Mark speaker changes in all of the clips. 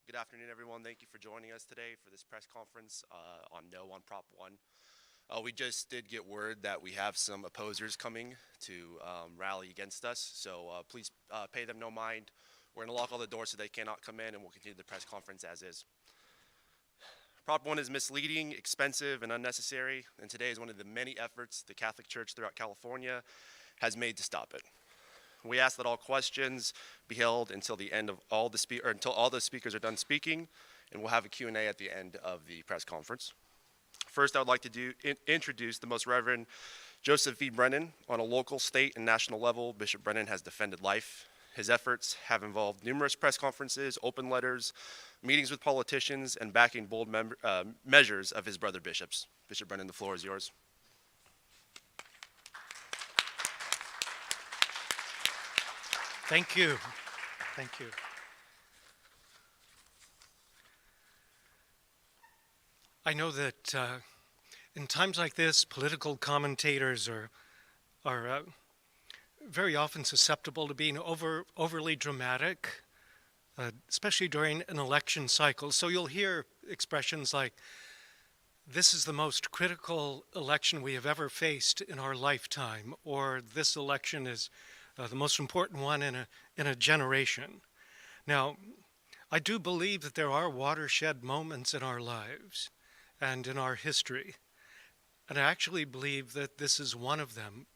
Speaker 1: Good afternoon, everyone. Thank you for joining us today for this press conference on No on Prop 1. We just did get word that we have some opposers coming to rally against us, so please pay them no mind. We're going to lock all the doors so they cannot come in, and we'll continue the press conference as is. Prop 1 is misleading, expensive, and unnecessary, and today is one of the many efforts the Catholic Church throughout California has made to stop it. We ask that all questions be held until the end of until all the speakers are done speaking, and we'll have a Q&A at the end of the press conference. First, I would like to introduce the Most Reverend Joseph V. Brennan. On a local, state, and national level, Bishop Brennan has defended life. His efforts have involved numerous press conferences, open letters, meetings with politicians, and backing bold measures of his brother bishops. Bishop Brennan, the floor is yours.
Speaker 2: Thank you. Thank you. I know that in times like this, political commentators are very often susceptible to being overly dramatic, especially during an election cycle. So you'll hear expressions like, "This is the most critical election we have ever faced in our lifetime," or "This election is the most important one in a generation." Now, I do believe that there are watershed moments in our lives and in our history. And I actually believe that this is one of them,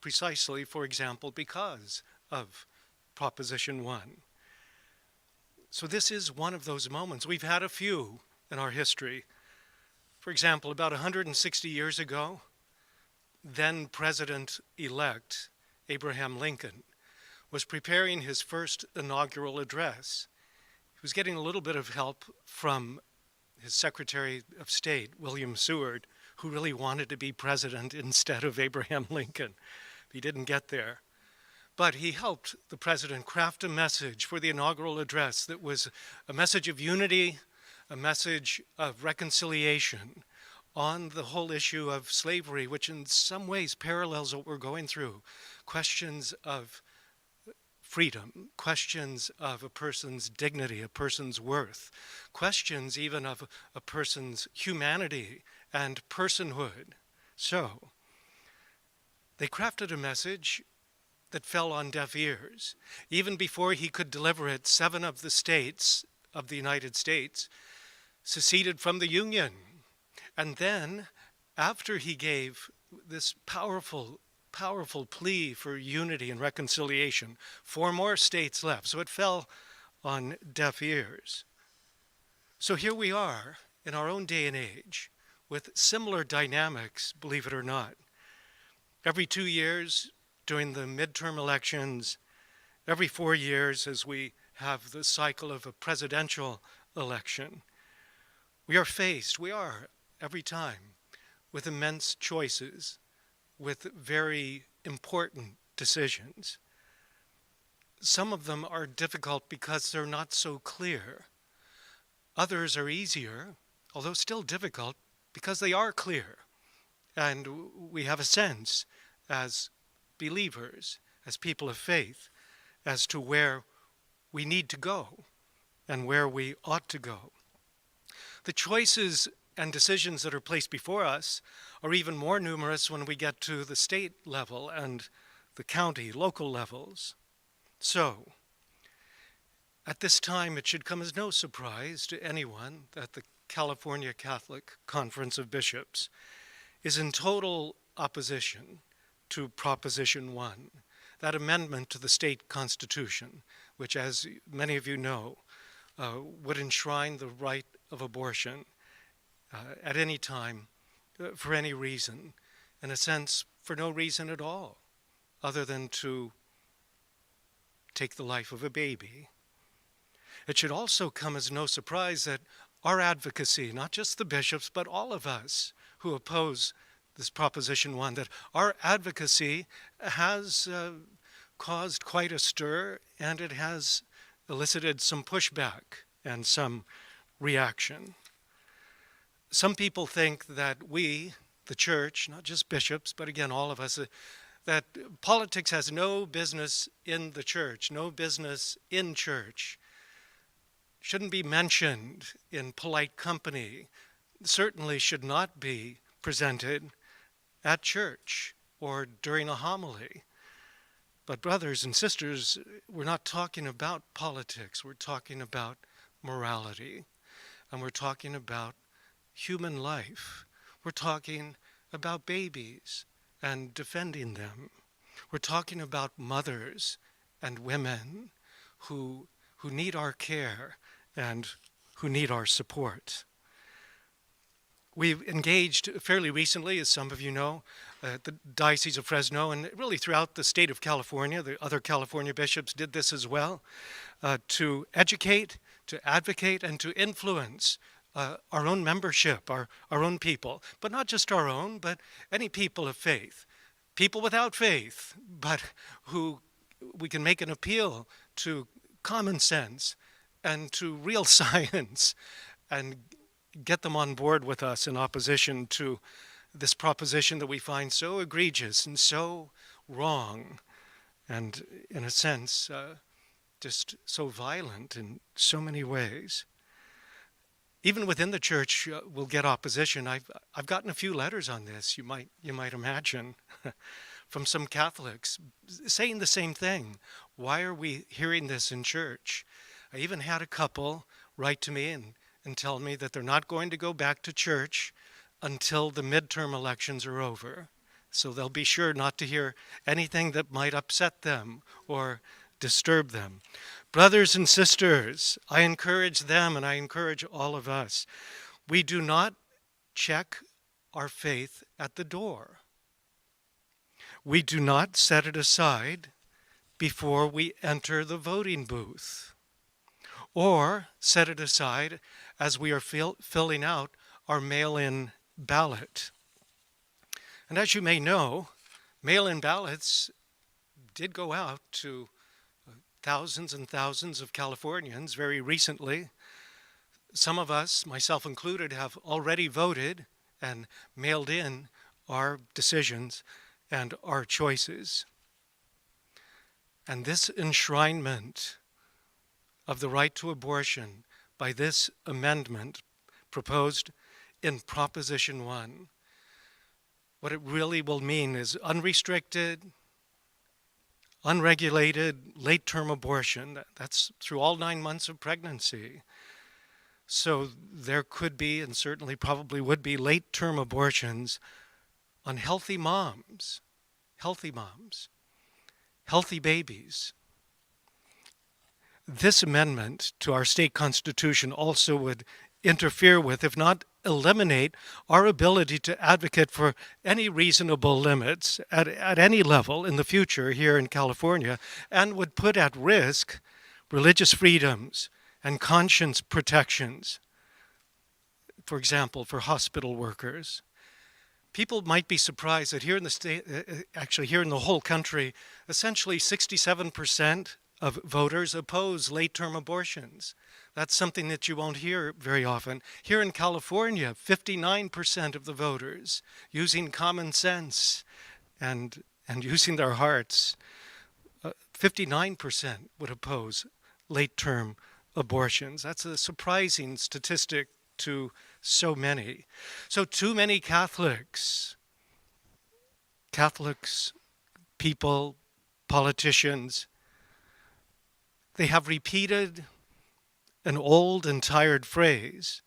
Speaker 2: precisely, for example, because of Proposition 1. So this is one of those moments. We've had a few in our history. For example, about 160 years ago, then President-elect Abraham Lincoln was preparing his first inaugural address. He was getting a little bit of help from his Secretary of State, William Seward, who really wanted to be president instead of Abraham Lincoln. He didn't get there. But he helped the president craft a message for the inaugural address that was a message of unity, a message of reconciliation on the whole issue of slavery, which in some ways parallels what we're going through. Questions of freedom, questions of a person's dignity, a person's worth, questions even of a person's humanity and personhood. So, they crafted a message that fell on deaf ears. Even before he could deliver it, 7 of the states of the United States seceded from the Union. And then, after he gave this powerful plea for unity and reconciliation, 4 more states left. So it fell on deaf ears. So here we are in our own day and age with similar dynamics, believe it or not. Every 2 years during the midterm elections, every 4 years as we have the cycle of a presidential election, we are every time with immense choices, with very important decisions. Some of them are difficult because they're not so clear. Others are easier, although still difficult, because they are clear. And we have a sense as believers, as people of faith, as to where we need to go and where we ought to go. The choices and decisions that are placed before us are even more numerous when we get to the state level and the county, local levels. So, at this time, it should come as no surprise to anyone that the California Catholic Conference of Bishops is in total opposition to Proposition 1, that amendment to the state constitution, which, as many of you know, would enshrine the right of abortion at any time, for any reason, in a sense, for no reason at all, other than to take the life of a baby. It should also come as no surprise that our advocacy, not just the bishops, but all of us who oppose this Proposition 1, that our advocacy has caused quite a stir, and it has elicited some pushback and some reaction. Some people think that we, the church, not just bishops, but again, all of us, that politics has no business in the church, no business in church. shouldn't be mentioned in polite company, certainly should not be presented at church or during a homily. But brothers and sisters, we're not talking about politics. We're talking about morality. And we're talking about human life. We're talking about babies and defending them. We're talking about mothers and women who need our care and who need our support. We've engaged fairly recently, as some of you know, the Diocese of Fresno, and really throughout the state of California, the other California bishops did this as well, to educate, to advocate, and to influence our own membership, our own people. But not just our own, but any people of faith. People without faith, but who we can make an appeal to common sense and to real science and get them on board with us in opposition to this proposition that we find so egregious and so wrong and, in a sense, just so violent in so many ways. Even within the church, we'll get opposition. I've gotten a few letters on this, you might imagine, from some Catholics saying the same thing. Why are we hearing this in church? I even had a couple write to me and tell me that they're not going to go back to church until the midterm elections are over. So they'll be sure not to hear anything that might upset them or disturb them. Brothers and sisters, I encourage them and I encourage all of us. We do not check our faith at the door. We do not set it aside before we enter the voting booth, or set it aside as we are filling out our mail-in ballot. And as you may know, mail-in ballots did go out to thousands and thousands of Californians very recently. Some of us, myself included, have already voted and mailed in our decisions and our choices. And this enshrinement of the right to abortion by this amendment proposed in Proposition 1, what it really will mean is unrestricted, unregulated, late-term abortion. That's through all 9 months of pregnancy. So there could be, and certainly probably would be, late-term abortions on healthy moms, healthy babies. This amendment to our state constitution also would interfere with, if not eliminate, our ability to advocate for any reasonable limits at any level in the future here in California, and would put at risk religious freedoms and conscience protections, for example, for hospital workers. People might be surprised that here in the state, actually here in the whole country, essentially 67% of voters oppose late-term abortions. That's something that you won't hear very often. Here in California, 59% of the voters, using common sense and using their hearts, 59% would oppose late-term abortions. That's a surprising statistic to so many. So too many Catholics, people, politicians, they have repeated an old and tired phrase,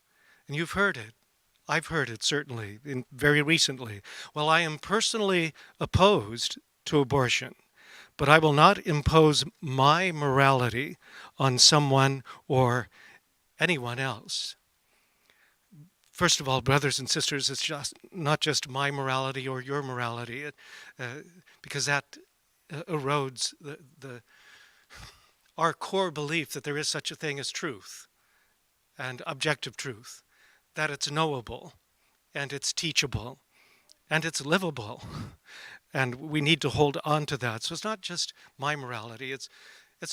Speaker 2: and you've heard it. I've heard it, certainly, very recently. Well, I am personally opposed to abortion, but I will not impose my morality on someone or anyone else. First of all, brothers and sisters, it's just not just my morality or your morality, because that erodes our core belief that there is such a thing as truth and objective truth, that it's knowable and it's teachable and it's livable, and we need to hold on to that. So it's not just my morality, it's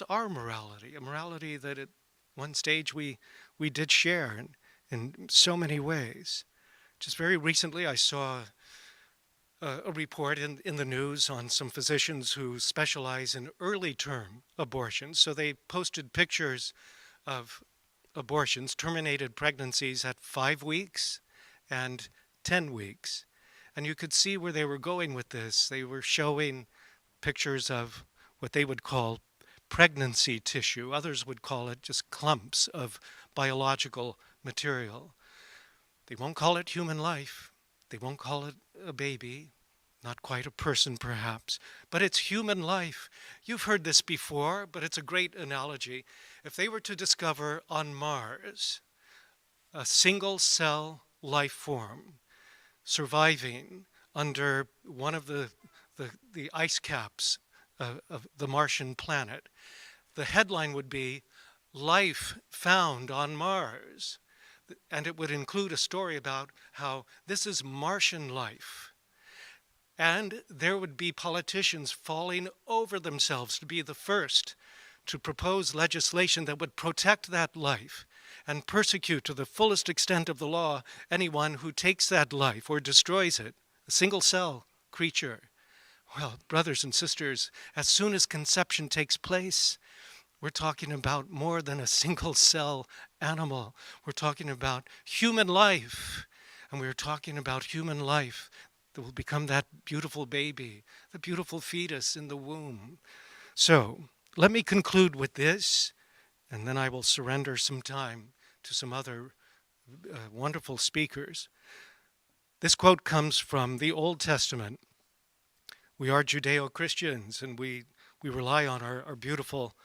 Speaker 2: our morality, a morality that at one stage we did share in so many ways. Just very recently I saw a report in the news on some physicians who specialize in early term abortions. So they posted pictures of abortions, terminated pregnancies at 5 weeks and 10 weeks. And you could see where they were going with this. They were showing pictures of what they would call pregnancy tissue. Others would call it just clumps of biological material. They won't call it human life. They won't call it a baby. Not quite a person, perhaps, but it's human life. You've heard this before, but it's a great analogy. If they were to discover on Mars a single-cell life form surviving under one of the ice caps of the Martian planet, the headline would be, "Life Found on Mars." And it would include a story about how this is Martian life. And there would be politicians falling over themselves to be the first to propose legislation that would protect that life and persecute to the fullest extent of the law anyone who takes that life or destroys it, a single-cell creature. Well, brothers and sisters, as soon as conception takes place, we're talking about more than a single-cell animal. We're talking about human life, and we're talking about human life that will become that beautiful baby, the beautiful fetus in the womb. So, let me conclude with this, and then I will surrender some time to some other wonderful speakers. This quote comes from the Old Testament. We are Judeo-Christians, and we rely on our beautiful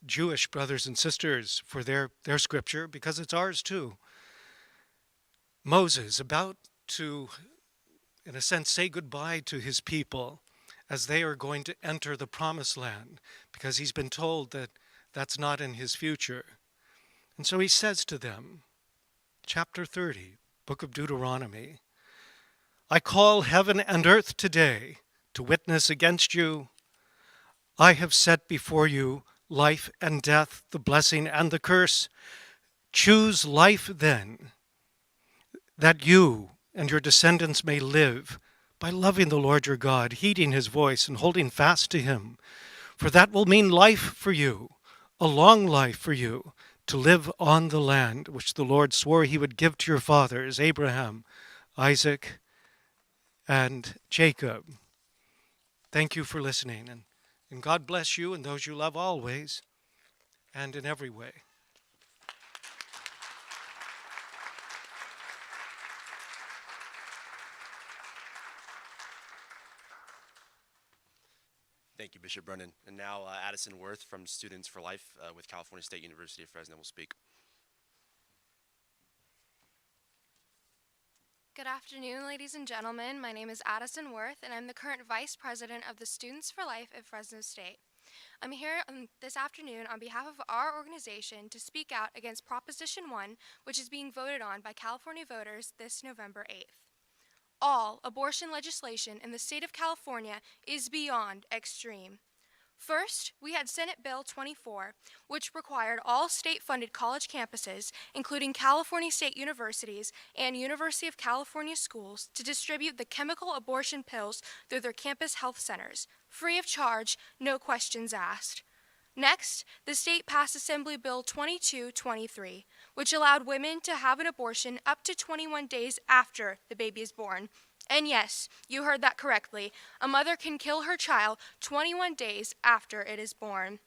Speaker 2: Jewish brothers and sisters for their scripture, because it's ours too. Moses, about to, in a sense, say goodbye to his people as they are going to enter the promised land, because he's been told that that's not in his future. And so he says to them, chapter 30, book of Deuteronomy, "I call heaven and earth today to witness against you. I have set before you life and death, the blessing and the curse. Choose life then, that you and your descendants may live by loving the Lord your God, heeding his voice and holding fast to him. For that will mean life for you, a long life for you, to live on the land which the Lord swore he would give to your fathers, Abraham, Isaac, and Jacob." Thank you for listening, and God bless you and those you love always and in every way.
Speaker 1: Thank you, Bishop Brennan. And now Addison Worth from Students for Life with California State University of Fresno will speak.
Speaker 3: Good afternoon, ladies and gentlemen. My name is Addison Worth, and I'm the current Vice President of the Students for Life at Fresno State. I'm here this afternoon on behalf of our organization to speak out against Proposition 1, which is being voted on by California voters this November 8th. All abortion legislation in the state of California is beyond extreme. First, we had Senate Bill 24, which required all state-funded college campuses, including California State Universities and University of California schools, to distribute the chemical abortion pills through their campus health centers, free of charge, no questions asked. Next, the state passed Assembly Bill 2223, which allowed women to have an abortion up to 21 days after the baby is born. And yes, you heard that correctly. A mother can kill her child 21 days after it is born.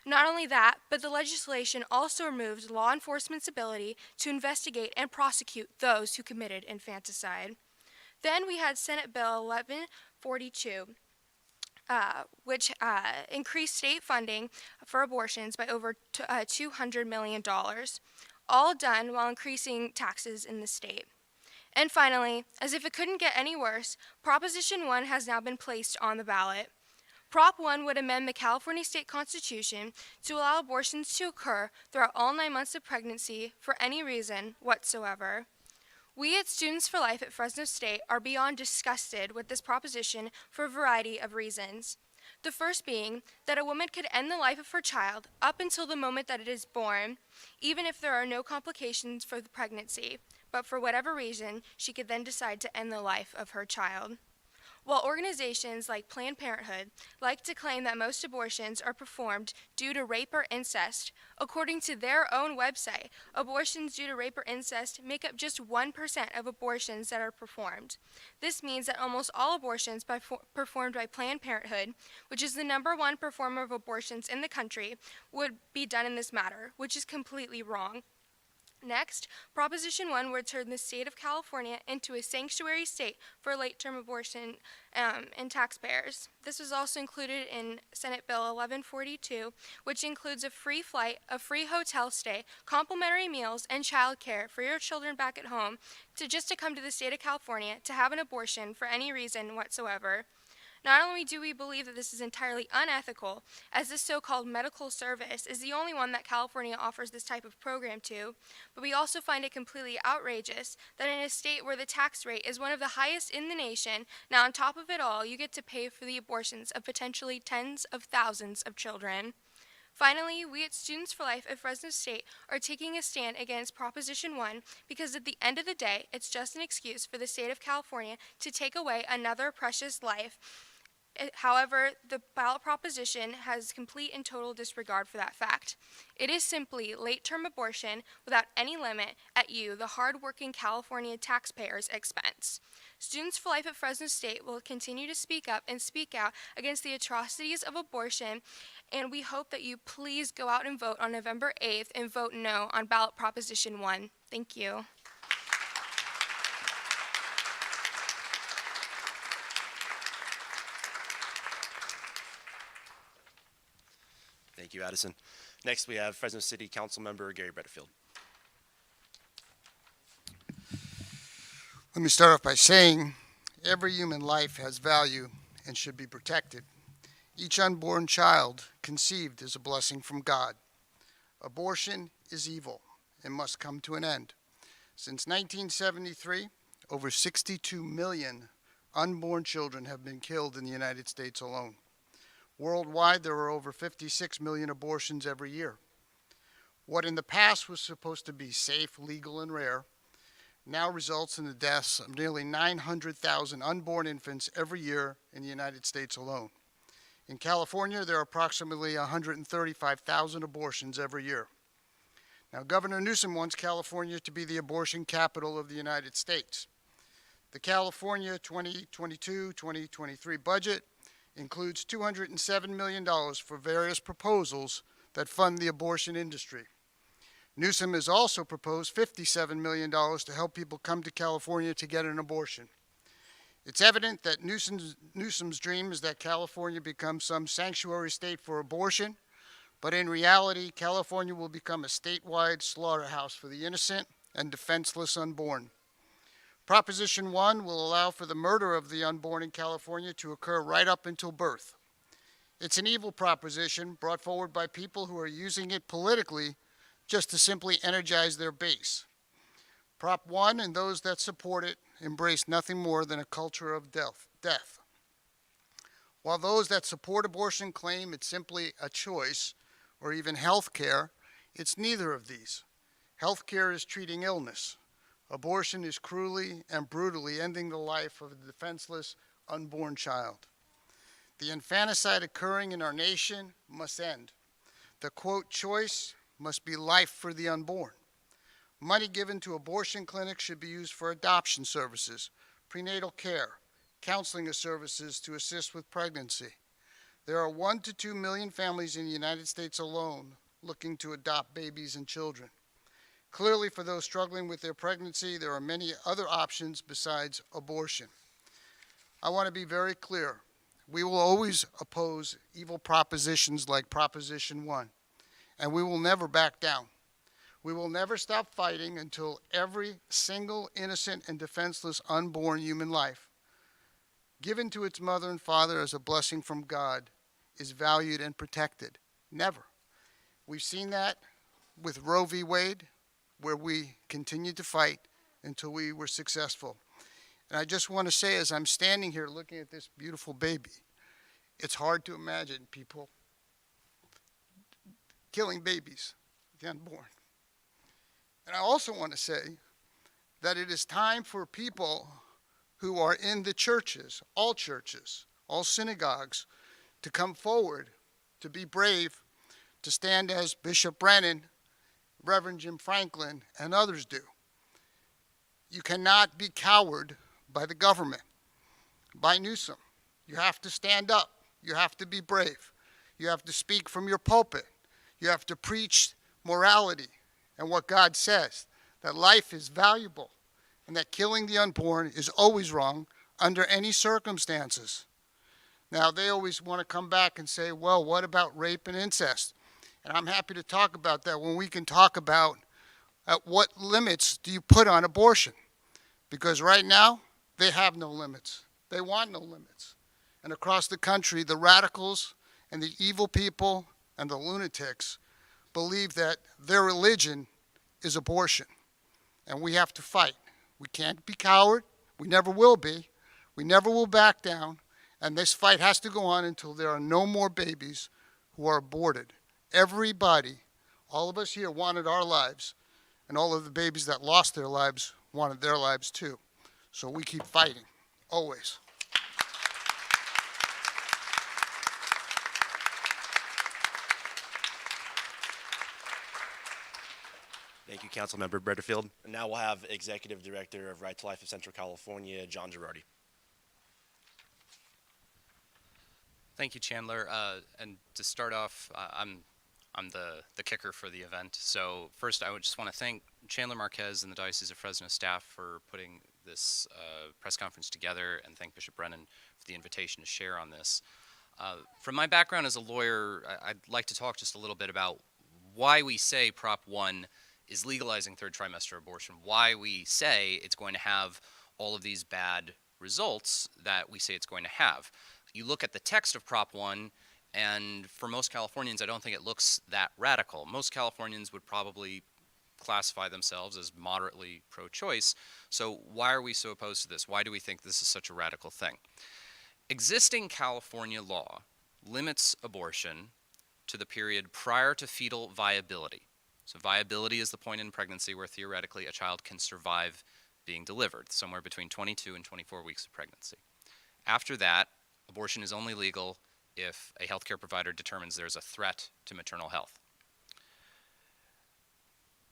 Speaker 3: Not only that, but the legislation also removes law enforcement's ability to investigate and prosecute those who committed infanticide. Then we had Senate Bill 1142, which increased state funding for abortions by over $200 million, all done while increasing taxes in the state. And finally, as if it couldn't get any worse, Proposition 1 has now been placed on the ballot. Prop 1 would amend the California State Constitution to allow abortions to occur throughout all 9 months of pregnancy for any reason whatsoever. We at Students for Life at Fresno State are beyond disgusted with this proposition for a variety of reasons. The first being that a woman could end the life of her child up until the moment that it is born, even if there are no complications for the pregnancy, but for whatever reason, she could then decide to end the life of her child. While organizations like Planned Parenthood like to claim that most abortions are performed due to rape or incest, according to their own website, abortions due to rape or incest make up just 1% of abortions that are performed. This means that almost all abortions performed by Planned Parenthood, which is the #1 performer of abortions in the country, would be done in this matter, which is completely wrong. Next, Proposition 1 would turn the state of California into a sanctuary state for late-term abortion and taxpayers. This was also included in Senate Bill 1142, which includes a free flight, a free hotel stay, complimentary meals, and child care for your children back at home to come to the state of California to have an abortion for any reason whatsoever. Not only do we believe that this is entirely unethical, as this so-called medical service is the only one that California offers this type of program to, but we also find it completely outrageous that in a state where the tax rate is one of the highest in the nation, now on top of it all, you get to pay for the abortions of potentially tens of thousands of children. Finally, we at Students for Life at Fresno State are taking a stand against Proposition 1 because at the end of the day, it's just an excuse for the state of California to take away another precious life. However, the ballot proposition has complete and total disregard for that fact. It is simply late-term abortion without any limit at you, the hard-working California taxpayers' expense. Students for Life at Fresno State will continue to speak up and speak out against the atrocities of abortion, and we hope that you please go out and vote on November 8th and vote no on ballot proposition 1. Thank you.
Speaker 1: Thank you, Addison. Next, we have Fresno City Council Member Garry Bredefeld.
Speaker 4: Let me start off by saying every human life has value and should be protected. Each unborn child conceived is a blessing from God. Abortion is evil and must come to an end. Since 1973, over 62 million unborn children have been killed in the United States alone. Worldwide, there are over 56 million abortions every year. What in the past was supposed to be safe, legal, and rare now results in the deaths of nearly 900,000 unborn infants every year in the United States alone. In California, there are approximately 135,000 abortions every year. Now, Governor Newsom wants California to be the abortion capital of the United States. The California 2022-2023 budget includes $207 million for various proposals that fund the abortion industry. Newsom has also proposed $57 million to help people come to California to get an abortion. It's evident that Newsom's dream is that California becomes some sanctuary state for abortion, but in reality, California will become a statewide slaughterhouse for the innocent and defenseless unborn. Proposition 1 will allow for the murder of the unborn in California to occur right up until birth. It's an evil proposition brought forward by people who are using it politically just to simply energize their base. Prop 1 and those that support it embrace nothing more than a culture of death. While those that support abortion claim it's simply a choice or even health care, it's neither of these. Health care is treating illness. Abortion is cruelly and brutally ending the life of a defenseless unborn child. The infanticide occurring in our nation must end. The quote, choice must be life for the unborn. Money given to abortion clinics should be used for adoption services, prenatal care, counseling services to assist with pregnancy. There are 1 to 2 million families in the United States alone looking to adopt babies and children. Clearly, for those struggling with their pregnancy, there are many other options besides abortion. I want to be very clear. We will always oppose evil propositions like Proposition 1, and we will never back down. We will never stop fighting until every single innocent and defenseless unborn human life, given to its mother and father as a blessing from God, is valued and protected. Never. We've seen that with Roe v. Wade, where we continued to fight until we were successful. And I just want to say, as I'm standing here looking at this beautiful baby, it's hard to imagine people killing babies, the unborn. And I also want to say that it is time for people who are in the churches, all synagogues, to come forward, to be brave, to stand as Bishop Brennan, Reverend Jim Franklin, and others do. You cannot be cowed by the government, by Newsom. You have to stand up. You have to be brave. You have to speak from your pulpit. You have to preach morality and what God says, that life is valuable and that killing the unborn is always wrong under any circumstances. Now, they always want to come back and say, well, what about rape and incest? And I'm happy to talk about that when we can talk about at what limits do you put on abortion? Because right now, they have no limits. They want no limits. And across the country, the radicals and the evil people and the lunatics believe that their religion is abortion. And we have to fight. We can't be coward. We never will be. We never will back down. And this fight has to go on until there are no more babies who are aborted. Everybody, all of us here wanted our lives, and all of the babies that lost their lives wanted their lives too. So we keep fighting, always.
Speaker 1: Thank you, Councilmember Bredefeld. And now we'll have Executive Director of Right to Life of Central California, John Gerardi.
Speaker 5: Thank you, Chandler. And to start off, I'm the kicker for the event. So first, I would just want to thank Chandler Marquez and the Diocese of Fresno staff for putting this press conference together, and thank Bishop Brennan for the invitation to share on this. From my background as a lawyer, I'd like to talk just a little bit about why we say Prop 1 is legalizing third trimester abortion, why we say it's going to have all of these bad results that we say it's going to have. You look at the text of Prop 1, and for most Californians, I don't think it looks that radical. Most Californians would probably classify themselves as moderately pro-choice. So why are we so opposed to this? Why do we think this is such a radical thing? Existing California law limits abortion to the period prior to fetal viability. So viability is the point in pregnancy where theoretically a child can survive being delivered, somewhere between 22 and 24 weeks of pregnancy. After that, abortion is only legal if a healthcare provider determines there's a threat to maternal health.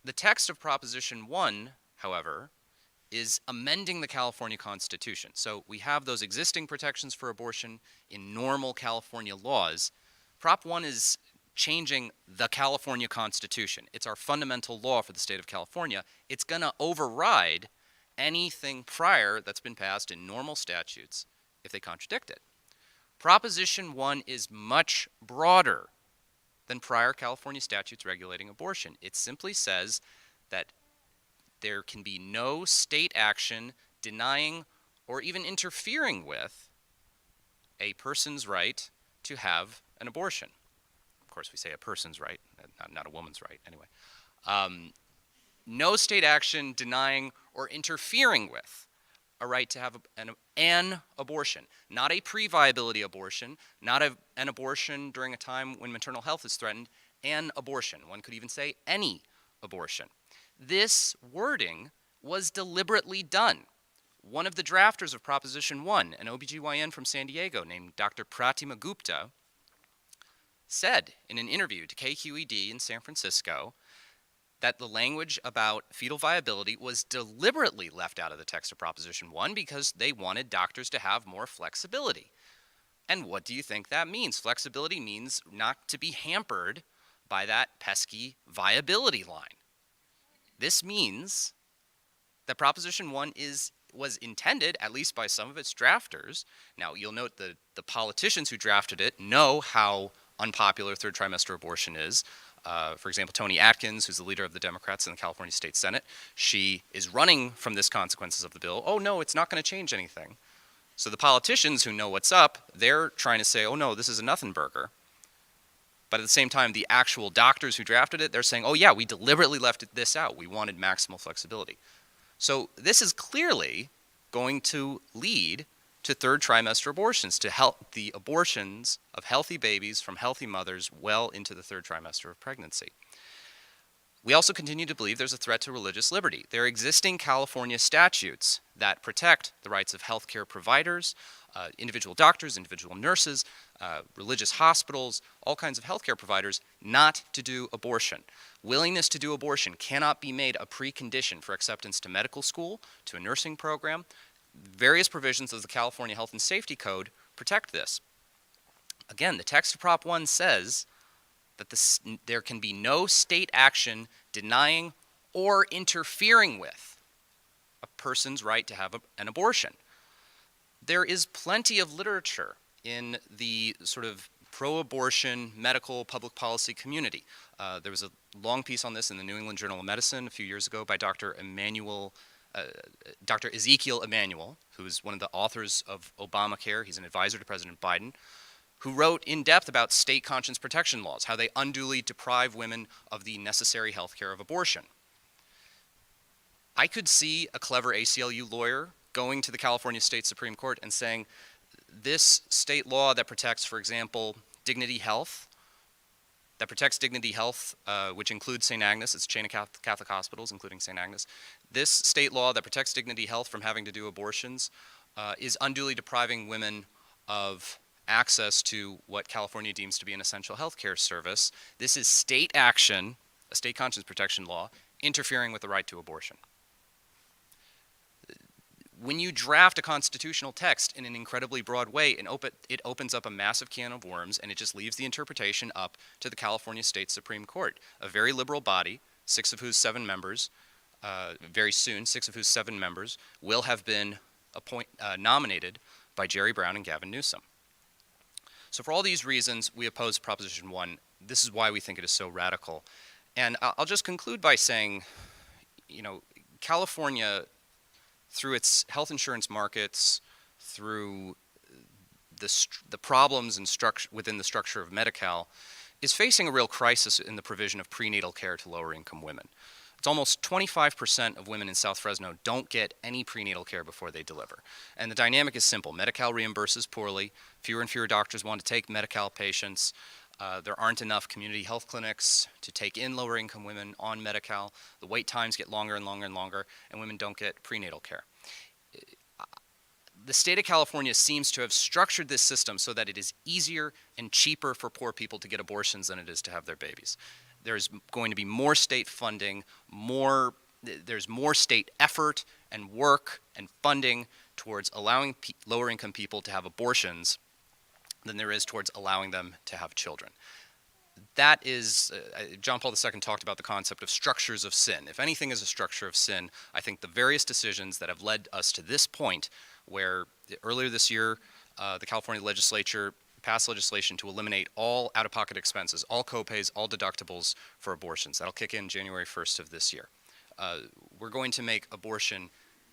Speaker 5: The text of Proposition 1, however, is amending the California Constitution. So we have those existing protections for abortion in normal California laws. Prop 1 is changing the California Constitution. It's our fundamental law for the state of California. It's going to override anything prior that's been passed in normal statutes if they contradict it. Proposition 1 is much broader than prior California statutes regulating abortion. It simply says that there can be no state action denying or even interfering with a person's right to have an abortion. Of course, we say a person's right, not a woman's right, anyway. No state action denying or interfering with a right to have an abortion, not a pre-viability abortion, not an abortion during a time when maternal health is threatened, an abortion. One could even say any abortion. This wording was deliberately done. One of the drafters of Proposition 1, an OBGYN from San Diego named Dr. Pratima Gupta, said in an interview to KQED in San Francisco that the language about fetal viability was deliberately left out of the text of Proposition 1 because they wanted doctors to have more flexibility. And what do you think that means? Flexibility means not to be hampered by that pesky viability line. This means that Proposition 1 was intended, at least by some of its drafters. Now, you'll note the politicians who drafted it know how unpopular third trimester abortion is. For example, Toni Atkins, who's the leader of the Democrats in the California State Senate, she is running from this consequences of the bill. Oh, no, it's not going to change anything. So the politicians who know what's up, they're trying to say, oh, no, this is a nothing burger. But at the same time, the actual doctors who drafted it, they're saying, oh, yeah, we deliberately left this out. We wanted maximal flexibility. So this is clearly going to lead to third trimester abortions, to help the abortions of healthy babies from healthy mothers well into the third trimester of pregnancy. We also continue to believe there's a threat to religious liberty. There are existing California statutes that protect the rights of healthcare providers, individual doctors, individual nurses, religious hospitals, all kinds of healthcare providers, not to do abortion. Willingness to do abortion cannot be made a precondition for acceptance to medical school, to a nursing program. Various provisions of the California Health and Safety Code protect this. Again, the text of Prop 1 says that there can be no state action denying or interfering with a person's right to have an abortion. There is plenty of literature in the sort of pro-abortion medical public policy community. There was a long piece on this in the New England Journal of Medicine a few years ago by Dr. Ezekiel Emanuel, who is one of the authors of Obamacare. He's an advisor to President Biden, who wrote in depth about state conscience protection laws, how they unduly deprive women of the necessary health care of abortion. I could see a clever ACLU lawyer going to the California State Supreme Court and saying, this state law that protects, for example, Dignity Health, which includes St. Agnes, it's a chain of Catholic hospitals, including St. Agnes. This state law that protects Dignity Health from having to do abortions is unduly depriving women of access to what California deems to be an essential health care service. This is state action, a state conscience protection law, interfering with the right to abortion. When you draft a constitutional text in an incredibly broad way, it opens up a massive can of worms, and it just leaves the interpretation up to the California State Supreme Court, a very liberal body, very soon, 6 of whose 7 members will have been nominated by Jerry Brown and Gavin Newsom. So for all these reasons, we oppose Proposition 1. This is why we think it is so radical. And I'll just conclude by saying, California, through its health insurance markets, through the problems and within the structure of Medi-Cal, is facing a real crisis in the provision of prenatal care to lower-income women. It's almost 25% of women in South Fresno don't get any prenatal care before they deliver. And the dynamic is simple. Medi-Cal reimburses poorly. Fewer and fewer doctors want to take Medi-Cal patients. There aren't enough community health clinics to take in lower-income women on Medi-Cal. The wait times get longer and longer and longer, and women don't get prenatal care. The state of California seems to have structured this system so that it is easier and cheaper for poor people to get abortions than it is to have their babies. There's going to be more state funding, there's more state effort and work and funding towards allowing lower-income people to have abortions than there is towards allowing them to have children. That is, John Paul II talked about the concept of structures of sin. If anything is a structure of sin, I think the various decisions that have led us to this point, where earlier this year, the California legislature passed legislation to eliminate all out-of-pocket expenses, all copays, all deductibles for abortions. That'll kick in January 1st of this year. We're going to make abortion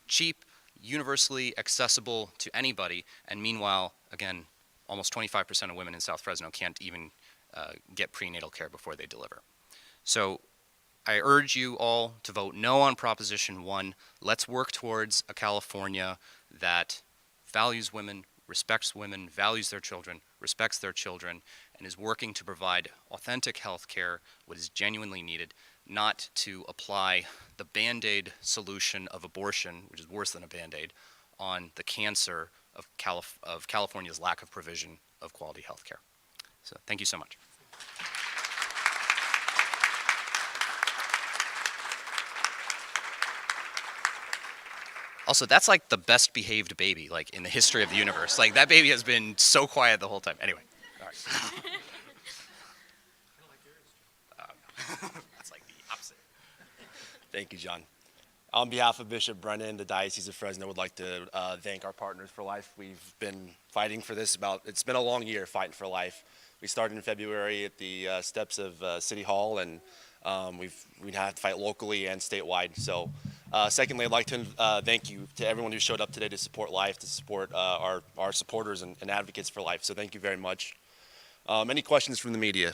Speaker 5: cheap, universally accessible to anybody, and meanwhile, again, almost 25% of women in South Fresno can't even get prenatal care before they deliver. So I urge you all to vote no on Proposition 1. Let's work towards a California that values women, respects women, values their children, respects their children, and is working to provide authentic health care, what is genuinely needed, not to apply the Band-Aid solution of abortion, which is worse than a Band-Aid, on the cancer of California's lack of provision of quality health care. So thank you so much. Also, that's like the best behaved baby, like in the history of the universe. Like that baby has been so quiet the whole time. Anyway, all right. That's like the opposite.
Speaker 1: Thank you, John. On behalf of Bishop Brennan, the Diocese of Fresno would like to thank our Partners for Life. We've been fighting for this it's been a long year fighting for life. We started in February at the steps of City Hall, and we had to fight locally and statewide. So secondly, I'd like to thank you to everyone who showed up today to support life, to support our supporters and advocates for life. So thank you very much. Any questions from the media?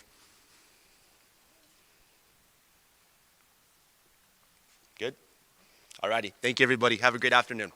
Speaker 1: Good? All righty. Thank you, everybody. Have a great afternoon.